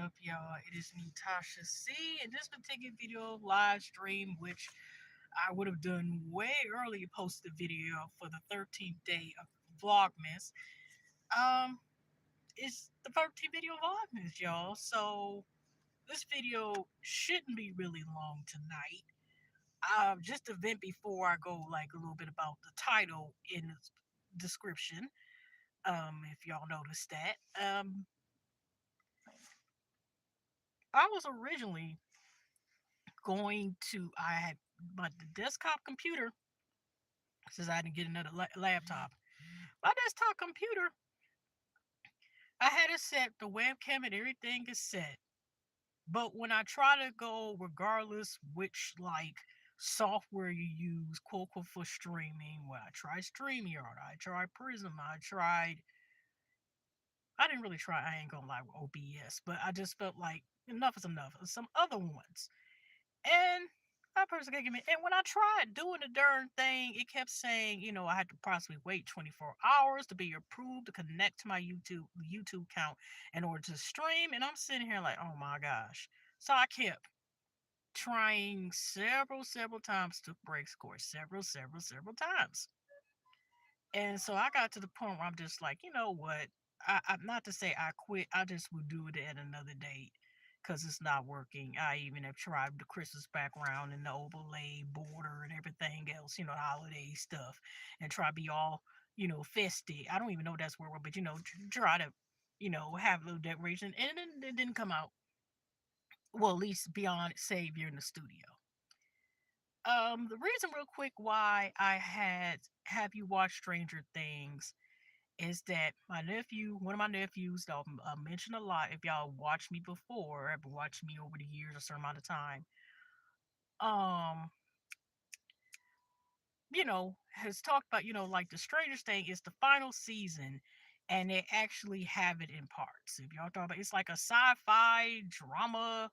up, y'all? It is me, Tasha C. In this particular video live stream, which I would have done way earlier, posted a video for the 13th day of Vlogmas. Um, it's the 13th video of Vlogmas, y'all. So this video shouldn't be really long tonight. Just a vent before I go like a little bit about the title in the description. If y'all noticed that. I was originally going to I had but the desktop computer, since I didn't get another laptop. My desktop computer, I had it set, the webcam and everything is set. But when I try to go, regardless which like software you use, quote unquote, for streaming, well, I tried StreamYard, I tried Prism, I didn't really try, I ain't gonna lie, with OBS, but I just felt like enough is enough. Some other ones. And that person gave me, and when I tried doing the darn thing, it kept saying, I had to possibly wait 24 hours to be approved to connect to my YouTube account in order to stream. And I'm sitting here like, oh my gosh. So I kept trying several times to break score, several times. And so I got to the point where I'm just like, you know what? I'm not to say I quit. I just will do it at another date because it's not working. I even have tried the Christmas background and the overlay border and everything else, the holiday stuff, and try to be all, festive. I don't even know if that's where, but try to, have a little decoration, and it didn't come out. Well, at least beyond Savior in the studio. The reason, real quick, why I had have you watch Stranger Things is that one of my nephews, that I mentioned a lot, if y'all watched me before, have watched me over the years, a certain amount of time, um, has talked about, like the Strangest Thing is the final season, and they actually have it in parts. If y'all talk about, it's like a sci-fi drama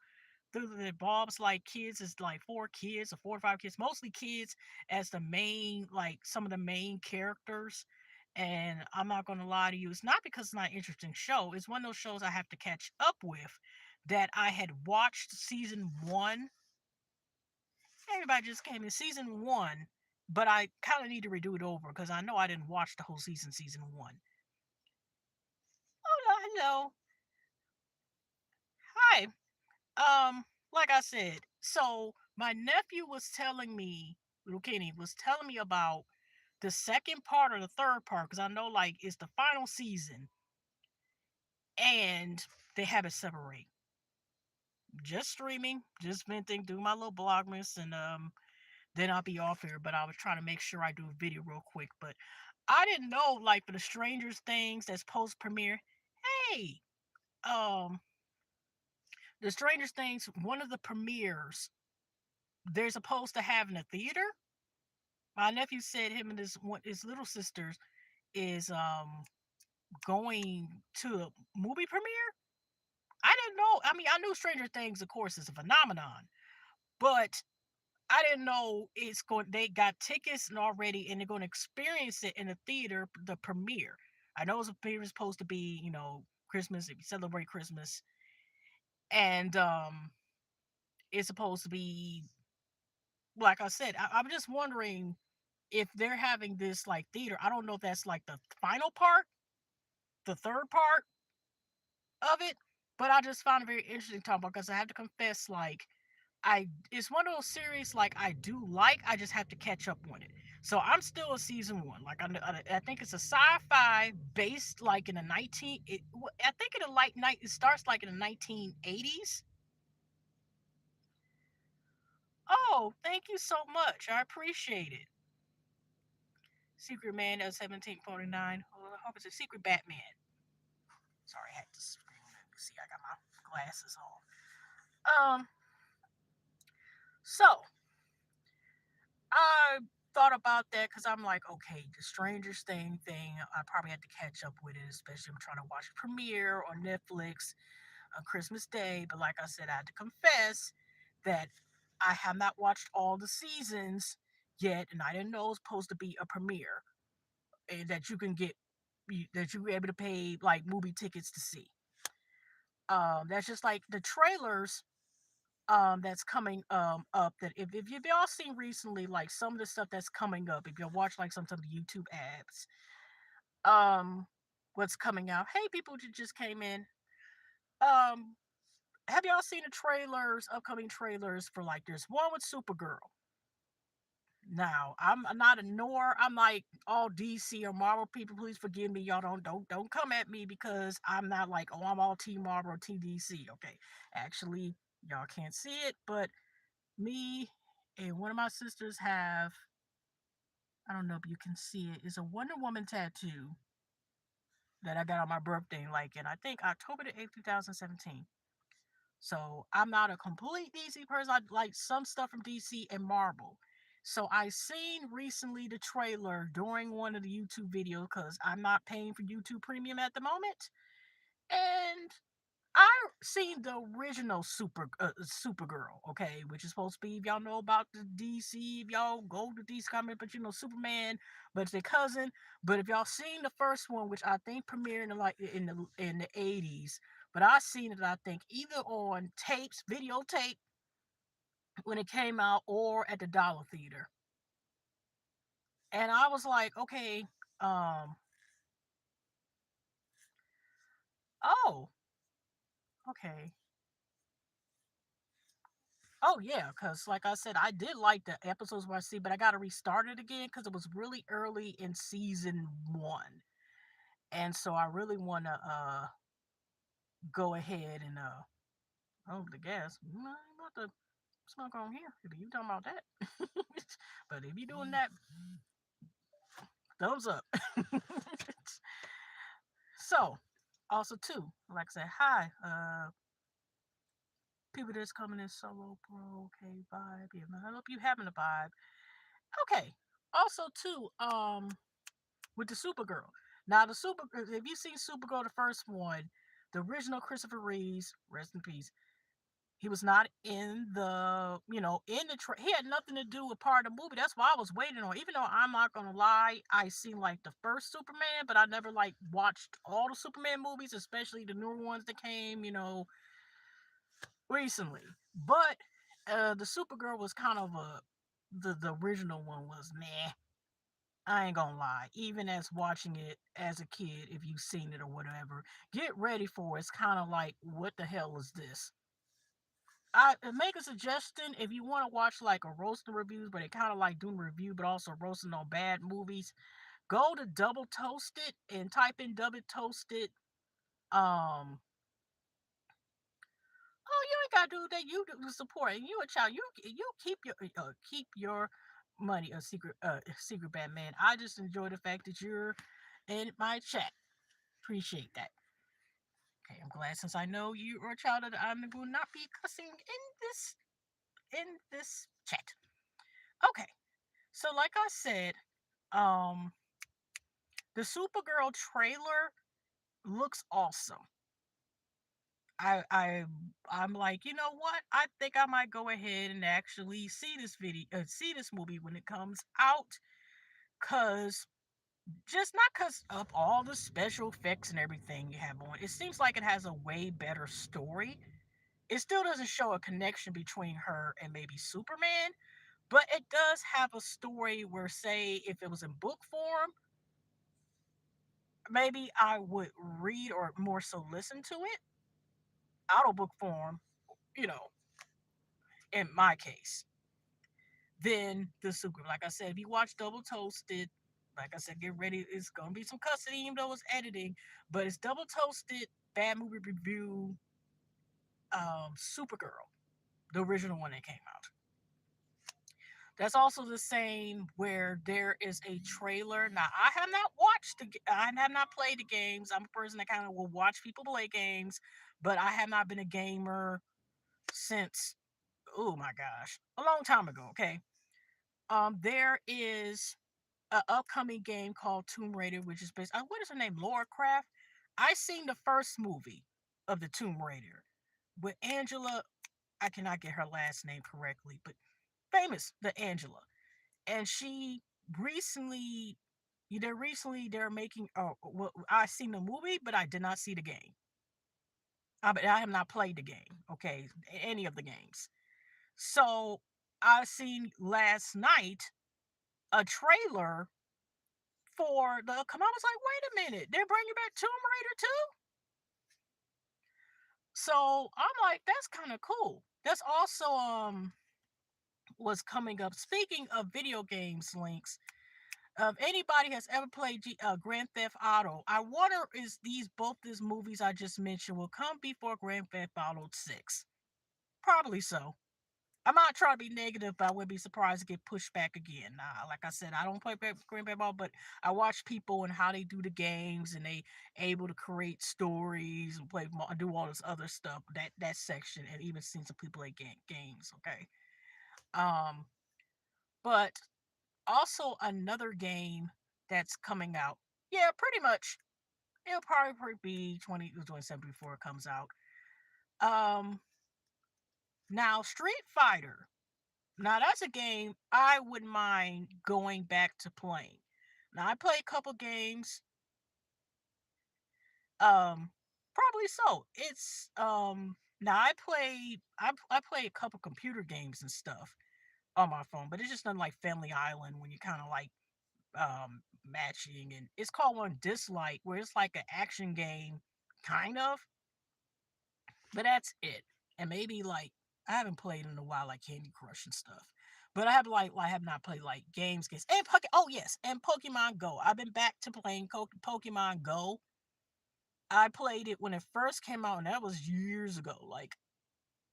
that involves like kids, is like four kids or 4 or 5 kids, mostly kids, as the main, like some of the main characters. And I'm not gonna lie to you, it's not because it's not an interesting show. It's one of those shows I have to catch up with, that I had watched season one. Everybody just came in season one, but I kind of need to redo it over because I know I didn't watch the whole season one. Oh, hello. Hi. Like I said, so my nephew was telling me, little Kenny was telling me about the second part or the third part, because I know like it's the final season, and they have it separate. Just streaming, just venting, do my little blogmas, and then I'll be off here. But I was trying to make sure I do a video real quick. But I didn't know, like, for the Strangers Things that's post premiere. Hey, um, the Strangers Things, one of the premieres, they're supposed to have in a theater. My nephew said him and his little sisters is going to a movie premiere. I didn't know. I mean, I knew Stranger Things, of course, is a phenomenon, but I didn't know it's going. They got tickets and already, and they're going to experience it in the theater, the premiere. I know it's supposed to be, Christmas, if you celebrate Christmas, and it's supposed to be, like I said. I'm just wondering if they're having this like theater. I don't know if that's like the final part, the third part of it, but I just found it very interesting to talk about, because I have to confess, like, it's one of those series like I do like. I just have to catch up on it. So I'm still in season one. Like I think it's a sci-fi based like in the 19. I think in the light night it starts like in the 1980s. Oh, thank you so much. I appreciate it. Secret Man of 1749. Oh, I hope it's a Secret Batman. Sorry, I had to scream. Let me see. I got my glasses on. So I thought about that because I'm like, okay, the Strangest thing, I probably had to catch up with it, especially I'm trying to watch premiere on Netflix on Christmas Day. But like I said, I had to confess that I have not watched all the seasons yet, and I didn't know it was supposed to be a premiere, and that you can get, that you're able to pay like movie tickets to see. That's just like the trailers that's coming up, that if you've all seen recently, like some of the stuff that's coming up, if you watch like some of the YouTube ads, um what's coming out. Hey, people who just came in. Um have y'all seen the trailers, upcoming trailers for, like, there's one with Supergirl. Now, I'm not a nor I'm like all DC or Marvel people, please forgive me. Y'all don't come at me because I'm not like, oh, I'm all Team Marvel or Team DC. Okay. Actually, y'all can't see it, but me and one of my sisters have, I don't know if you can see it, it's a Wonder Woman tattoo that I got on my birthday, like in I think October the 8th, 2017. So I'm not a complete DC person. I like some stuff from DC and Marvel. So I seen recently the trailer during one of the YouTube videos because I'm not paying for YouTube Premium at the moment, and I seen the original Supergirl, okay, which is supposed to be, if y'all know about the DC, if y'all go to DC comic, but you know Superman, but it's their cousin. But if y'all seen the first one, which I think premiered in the 80s, but I seen it, I think either on tapes, videotape when it came out, or at the Dollar Theater, and I was like, okay, um, oh, okay. Oh yeah, because like I said, I did like the episodes where I see, but I got to restart it again because it was really early in season one, and so I really want to go ahead and oh, the gas. I'm about to smoke on here if you talking about that. But if you doing that, thumbs up. So also too, like I said, hi, people that's coming in solo, bro. Okay, vibe. Yeah, I hope you having a vibe. Okay. Also too, with the Supergirl. Now the Super, if you seen Supergirl, the first one, the original Christopher Reeves, rest in peace. He was not in he had nothing to do with part of the movie. That's why I was waiting on. Even though I'm not gonna lie, I seen like the first Superman, but I never like watched all the Superman movies, especially the newer ones that came, recently. But the Supergirl was kind of the original one was meh. I ain't gonna lie. Even as watching it as a kid, if you've seen it or whatever, get ready for it. It's kind of like, what the hell is this? I make a suggestion if you want to watch like a roasting reviews, but it kind of like doing review, but also roasting on bad movies. Go to Double Toasted and type in Double Toasted. Oh, you ain't gotta do that. You do the support, and you a child. You keep your money a secret Batman. I just enjoy the fact that you're in my chat. Appreciate that. Okay, I'm glad since I know you are a child that I will not be cussing in this chat. Okay, so like I said, um, the Supergirl trailer looks awesome. I'm like, you know what? I think I might go ahead and actually see this movie when it comes out, cause just not cause of all the special effects and everything you have on. It seems like it has a way better story. It still doesn't show a connection between her and maybe Superman, but it does have a story where, say, if it was in book form, maybe I would read or more so listen to it. Audiobook form, you know, in my case. Then the super, like I said, if you watch Double Toasted, like I said, get ready. It's gonna be some custody, even though it's editing, but it's Double Toasted Bad Movie Review, Supergirl, the original one that came out. That's also the same where there is a trailer. Now, I have not I have not played the games. I'm a person that kind of will watch people play games, but I have not been a gamer since, oh my gosh, a long time ago. Okay. There is an upcoming game called Tomb Raider, which is based. What is her name? Laura Craft. I seen the first movie of the Tomb Raider with Angela. I cannot get her last name correctly, but famous the Angela, and she recently. They're making. Oh, well, I seen the movie, but I did not see the game. But I have not played the game. Okay, any of the games. So I seen last night a trailer for the come out. I was like, wait a minute, they're bringing back Tomb Raider too. So I'm like, that's kind of cool. That's also was coming up. Speaking of video games links, if anybody has ever played Grand Theft Auto, I wonder is these both these movies I just mentioned will come before Grand Theft Auto 6. Probably so. I'm not trying to be negative, but I wouldn't be surprised to get pushed back again. Like I said, I don't play Grand Theft Auto, but I watch people and how they do the games, and they able to create stories and do all this other stuff. That section, and even seen some people play games. Okay, um, but also another game that's coming out. Yeah, pretty much. It'll probably be 2027 before it comes out. Um, Now Street Fighter. Now that's a game I wouldn't mind going back to playing. Now I play a couple games. Um, Probably so. It's now I play a couple computer games and stuff on my phone, but it's just nothing like Family Island when you kind of like matching, and it's called one Dislike where it's like an action game kind of, but that's it. And maybe like I haven't played in a while like Candy Crush and stuff. But I have not played like games and oh yes, and Pokemon Go. I've been back to playing Pokemon Go. I played it when it first came out, and that was years ago, like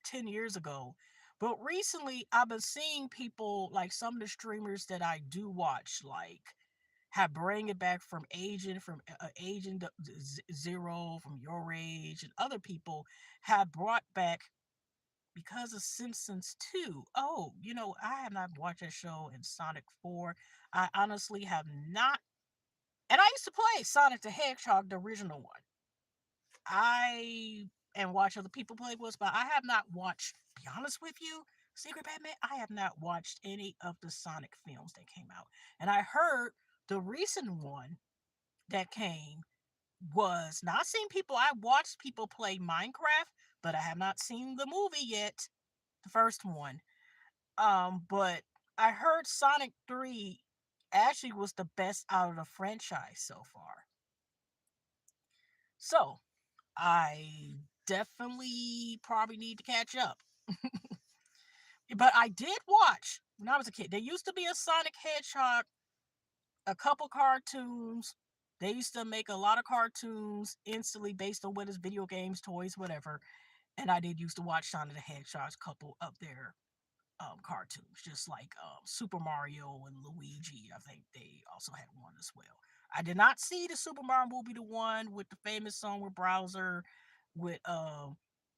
10 years ago. But recently, I've been seeing people like some of the streamers that I do watch, like have bring it back from Agent Zero, from Your Age, and other people have brought back because of Simpsons 2. Oh, I have not watched that show in Sonic 4. I honestly have not. And I used to play Sonic the Hedgehog, the original one. I and watch other people play with, but I have not watched, be honest with you, Secret Batman, I have not watched any of the Sonic films that came out. And I heard the recent one that came was not seen people. I watched people play Minecraft, but I have not seen the movie yet, the first one. But I heard Sonic 3 actually was the best out of the franchise so far. So I definitely probably need to catch up. But I did watch when I was a kid. There used to be a Sonic Hedgehog, a couple cartoons. They used to make a lot of cartoons instantly based on what is video games, toys, whatever. And I did used to watch Sonic the Hedgehog's couple up there cartoons, just like Super Mario and Luigi. I think they also had one as well. I did not see the Super Mario movie, the one with the famous song with Browser, with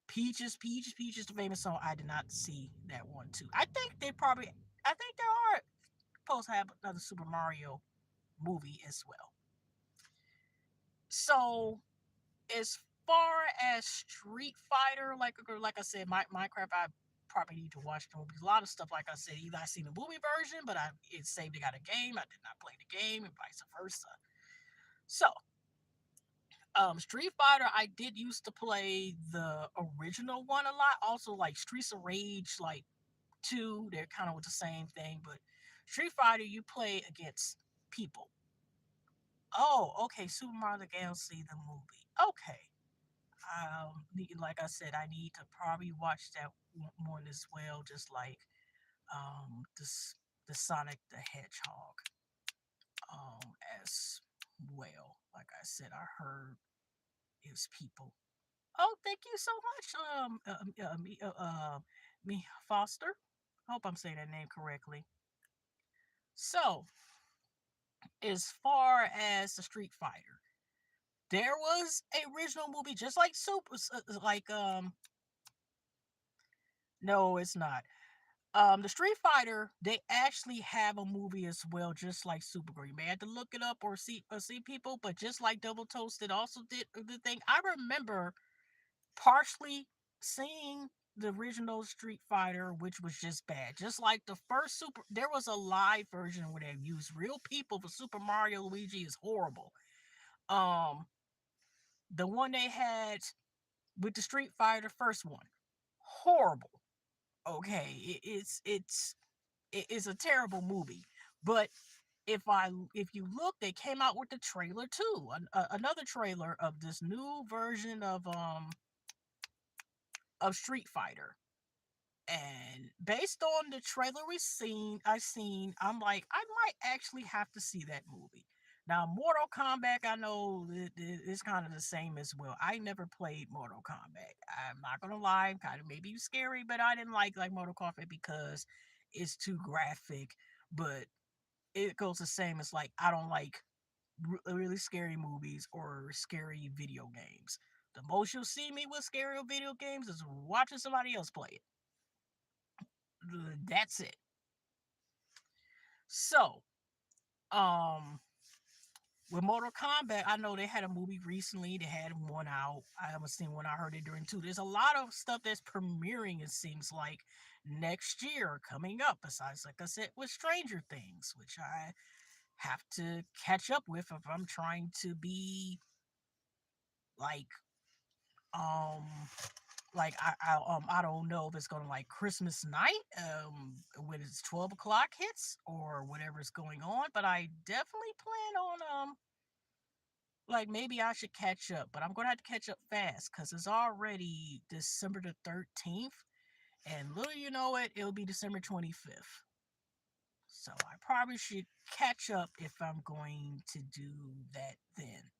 Peaches, the famous song. I did not see that one too. I think there are supposed to have another Super Mario movie as well. So as far as Street Fighter, like I said, Minecraft, I probably need to watch the movie. A lot of stuff, like I said, either I seen the movie version, but it saved it got a game. I did not play the game, and vice versa. So, Street Fighter, I did used to play the original one a lot. Also, like Streets of Rage, like two, they're kind of with the same thing. But Street Fighter, you play against people. Oh, okay. Super Mario Galaxy, the movie. Okay. Like I said, I need to probably watch that one as well, just like this the Sonic the Hedgehog as well. Like I said, I heard is people. Oh, thank you so much, me Foster. I hope I'm saying that name correctly. So, as far as the Street Fighter, there was a original movie just like no, it's not. The Street Fighter, they actually have a movie as well, just like Supergirl. You may have to look it up or see people, but just like Double Toasted also did the thing. I remember partially seeing the original Street Fighter, which was just bad. Just like the first there was a live version where they used real people for Super Mario Luigi is horrible. Um, the one they had with the Street Fighter first one. Horrible. Okay, it's a terrible movie. But if you look, they came out with the trailer too, another trailer of this new version of Street Fighter. And based on the trailer I seen, I'm like, I might actually have to see that movie. Now, Mortal Kombat, I know it's kind of the same as well. I never played Mortal Kombat. I'm not gonna lie, kind of maybe scary, but I didn't like Mortal Kombat because it's too graphic. But it goes the same as like I don't like really scary movies or scary video games. The most you'll see me with scary video games is watching somebody else play it. That's it. So, um, with Mortal Kombat, I know they had a movie recently. They had one out. I haven't seen one. I heard it during two. There's a lot of stuff that's premiering. It seems like next year coming up. Besides, like I said, with Stranger Things, which I have to catch up with if I'm trying to be like um I don't know if it's gonna like Christmas night when it's 12 o'clock hits or whatever's going on, but I definitely plan on like maybe I should catch up, but I'm gonna have to catch up fast because it's already December the 13th, and little you know it, it'll be December 25th. So I probably should catch up if I'm going to do that then.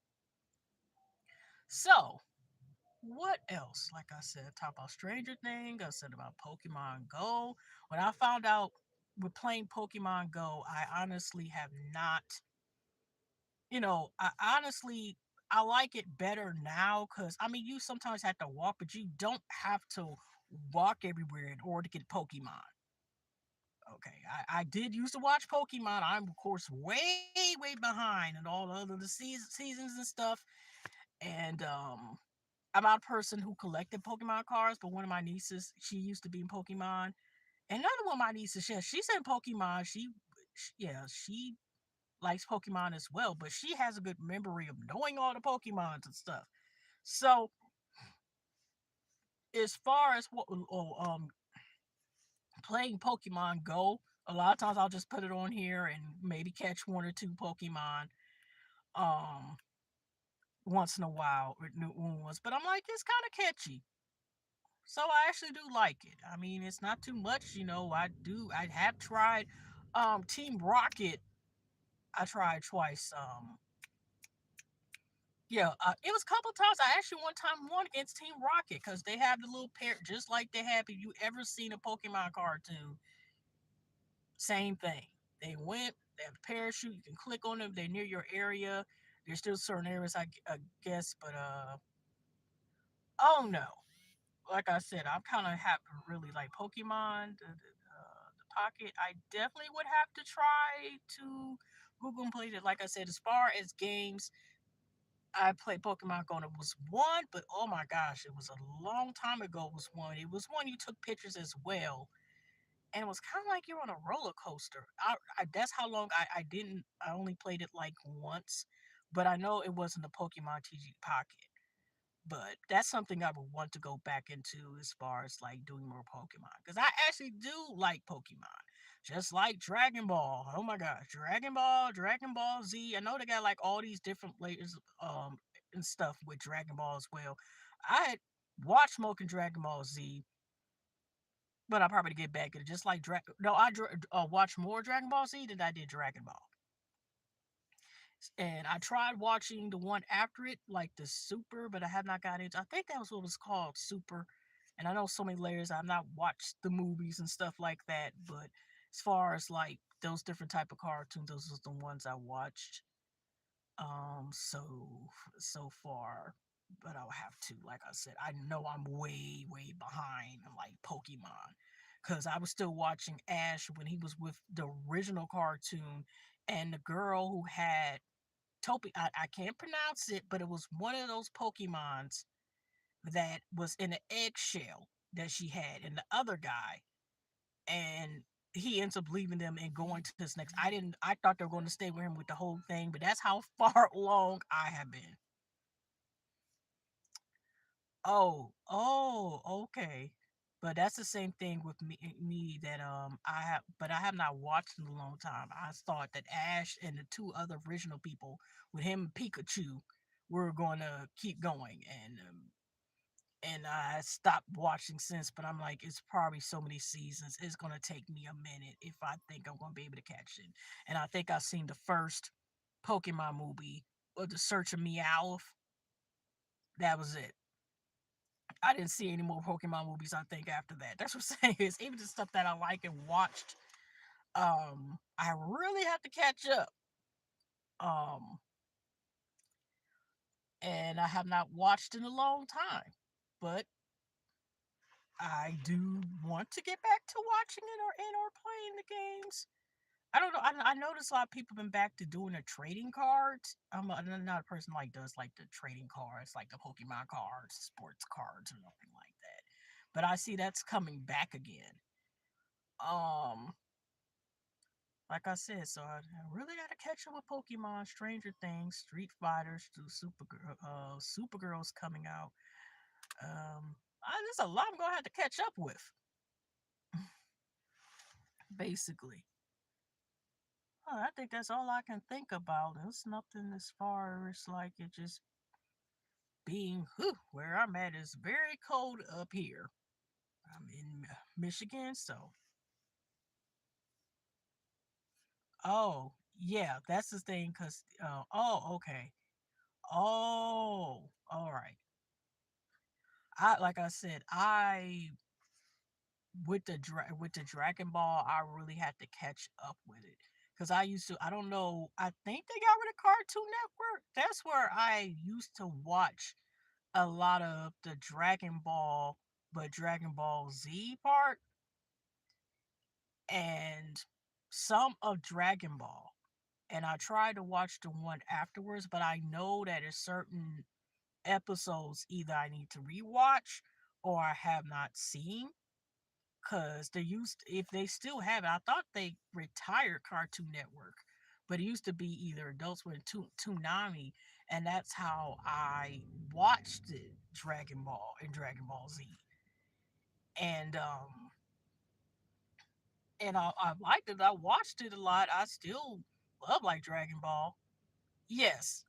So what else? Like I said, talk about Stranger Things. I said about Pokemon Go. When I found out with playing Pokemon Go, I honestly have not, I honestly I like it better now because I mean you sometimes have to walk, but you don't have to walk everywhere in order to get Pokemon. Okay, I did used to watch Pokemon. I'm of course way behind and all the other seasons and stuff. And I'm not a person who collected Pokemon cards, but one of my nieces, she used to be in Pokemon. And another one of my nieces, she's in Pokemon. She likes Pokemon as well, but she has a good memory of knowing all the Pokemons and stuff. So as far as playing Pokemon Go, a lot of times I'll just put it on here and maybe catch one or two Pokemon um once in a while with new ones. But I'm like, it's kind of catchy. So I actually do like it. I mean, it's not too much, I have tried Team Rocket. I tried twice. Yeah, it was a couple times. I actually one time won against Team Rocket because they have the little pair just like they have if you ever seen a Pokemon cartoon. Same thing. They went, they have a parachute, you can click on them, they're near your area. There's still certain areas I guess, but oh no. Like I said, I'm kind of happy really like Pokemon, the Pocket. I definitely would have to try to Google and play it. Like I said, as far as games, I played Pokemon Go and it was one, but oh my gosh, it was a long time ago. It was one. It was one you took pictures as well, and it was kind of like you're on a roller coaster. That's how long I didn't. I only played it like once, but I know it wasn't the Pokemon TG Pocket. But that's something I would want to go back into as far as like doing more Pokemon because I actually do like Pokemon, just like Dragon Ball. Oh my gosh, Dragon Ball Z. I know they got like all these different layers and stuff with Dragon Ball as well. I had watched Smoking Dragon Ball Z, but I'll probably get back at it. Just like Dragon. No, watched more Dragon Ball Z than I did Dragon Ball. And I tried watching the one after it, like the Super, but I have not got into. I think that was what it was called, Super. And I know so many layers. I've not watched the movies and stuff like that, but as far as like those different type of cartoons, those are the ones I watched. So far, but I'll have to. Like I said, I know I'm way behind on like Pokemon, because I was still watching Ash when he was with the original cartoon, and the girl who had Topi, I can't pronounce it, but it was one of those Pokemons that was in an eggshell that she had, and the other guy, and he ends up leaving them and going to this next. I thought they were going to stay with him with the whole thing, but that's how far along I have been. Okay. But that's the same thing with me that I have not watched in a long time. I thought that Ash and the two other original people with him and Pikachu were going to keep going, and I stopped watching since. But I'm like, it's probably so many seasons. It's gonna take me a minute if I think I'm gonna be able to catch it. And I think I've seen the first Pokemon movie or the Search of Meowth. That was it. I didn't see any more Pokemon movies, I think, after that. That's what I'm saying. Is even the stuff that I like and watched, I really have to catch up. Um, and I have not watched in a long time. But I do want to get back to watching it or playing the games. I don't know. I noticed a lot of people been back to doing the trading cards. I'm not a person like does like the trading cards, like the Pokemon cards, sports cards, or nothing like that. But I see that's coming back again. Um, like I said, so I really got to catch up with Pokemon, Stranger Things, Street Fighters, to Supergirl's coming out. There's a lot I'm gonna have to catch up with, basically. I think that's all I can think about. There's nothing as far as like it just being where I'm at is very cold up here. I'm in Michigan, so oh yeah, that's the thing. Cause oh okay, oh all right. I like I said, I with the Dragon Ball, I really had to catch up with it because I used to. I don't know. I think they got rid of Cartoon Network. That's where I used to watch a lot of the Dragon Ball, but Dragon Ball Z part and some of Dragon Ball. And I tried to watch the one afterwards, but I know that there's certain episodes either I need to rewatch or I have not seen. Cause they used, if they still have it, I thought they retired Cartoon Network, but it used to be either Adult Swim or Toonami, and that's how I watched it, Dragon Ball and Dragon Ball Z, and I liked it. I watched it a lot. I still love like Dragon Ball. Yes,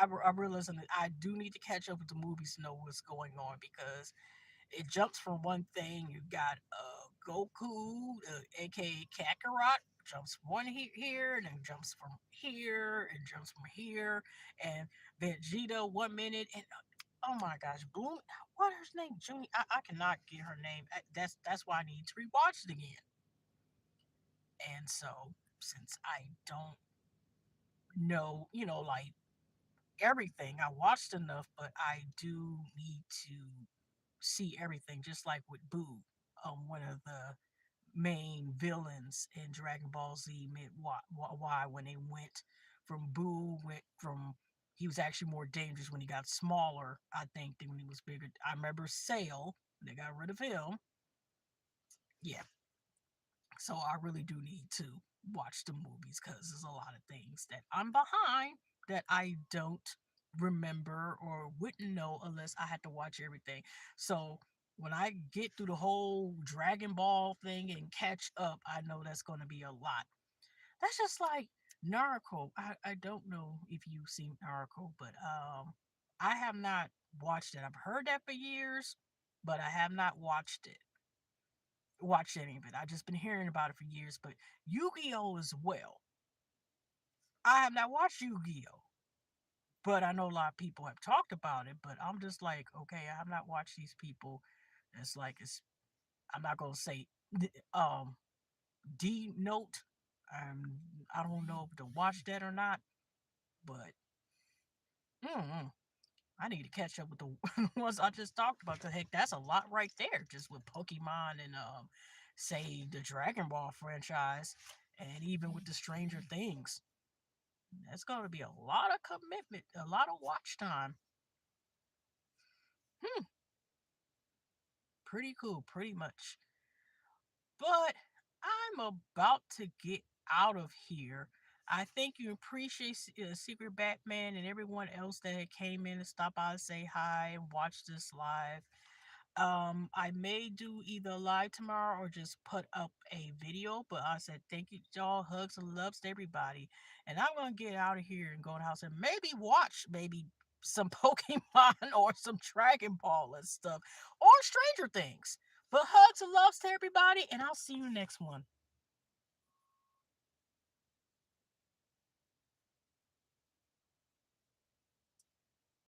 I realize that I do need to catch up with the movies to know what's going on because it jumps from one thing. You got Goku, aka Kakarot, jumps from one here, and then jumps from here, and jumps from here, and Vegeta 1 minute, and oh my gosh, Bloom, what is her name? Junior, I cannot get her name. That's why I need to rewatch it again. And so since I don't know, like everything, I watched enough, but I do need to see everything, just like with Boo, one of the main villains in Dragon Ball Z. Why when they went from Boo went from he was actually more dangerous when he got smaller, I think, than when he was bigger. I remember Sale. They got rid of him. Yeah, so I really do need to watch the movies because there's a lot of things that I'm behind that I don't remember or wouldn't know unless I had to watch everything. So when I get through the whole Dragon Ball thing and catch up, I know that's going to be a lot. That's just like Naruto. I don't know if you've seen Naruto, but I have not watched it. I've heard that for years, but I have not watched any of it. I've just been hearing about it for years, but Yu-Gi-Oh as well. I have not watched Yu-Gi-Oh, but I know a lot of people have talked about it. But I'm just like, okay, I have not watched these people. It's like it's. I'm not gonna say um D note. Um, I don't know if to watch that or not, but mm, I need to catch up with the ones I just talked about. The heck, that's a lot right there, just with Pokemon and say the Dragon Ball franchise, and even with the Stranger Things. That's going to be a lot of commitment, a lot of watch time. Hmm, pretty cool, pretty much. But I'm about to get out of here. I thank you, appreciate Secret Batman and everyone else that had came in and stopped by to say hi and watch this live. I may do either live tomorrow or just put up a video, but I said thank you, y'all. Hugs and loves to everybody. And I'm gonna get out of here and go to the house and maybe watch maybe some Pokemon or some Dragon Ball and stuff or Stranger Things. But hugs and loves to everybody, and I'll see you next one.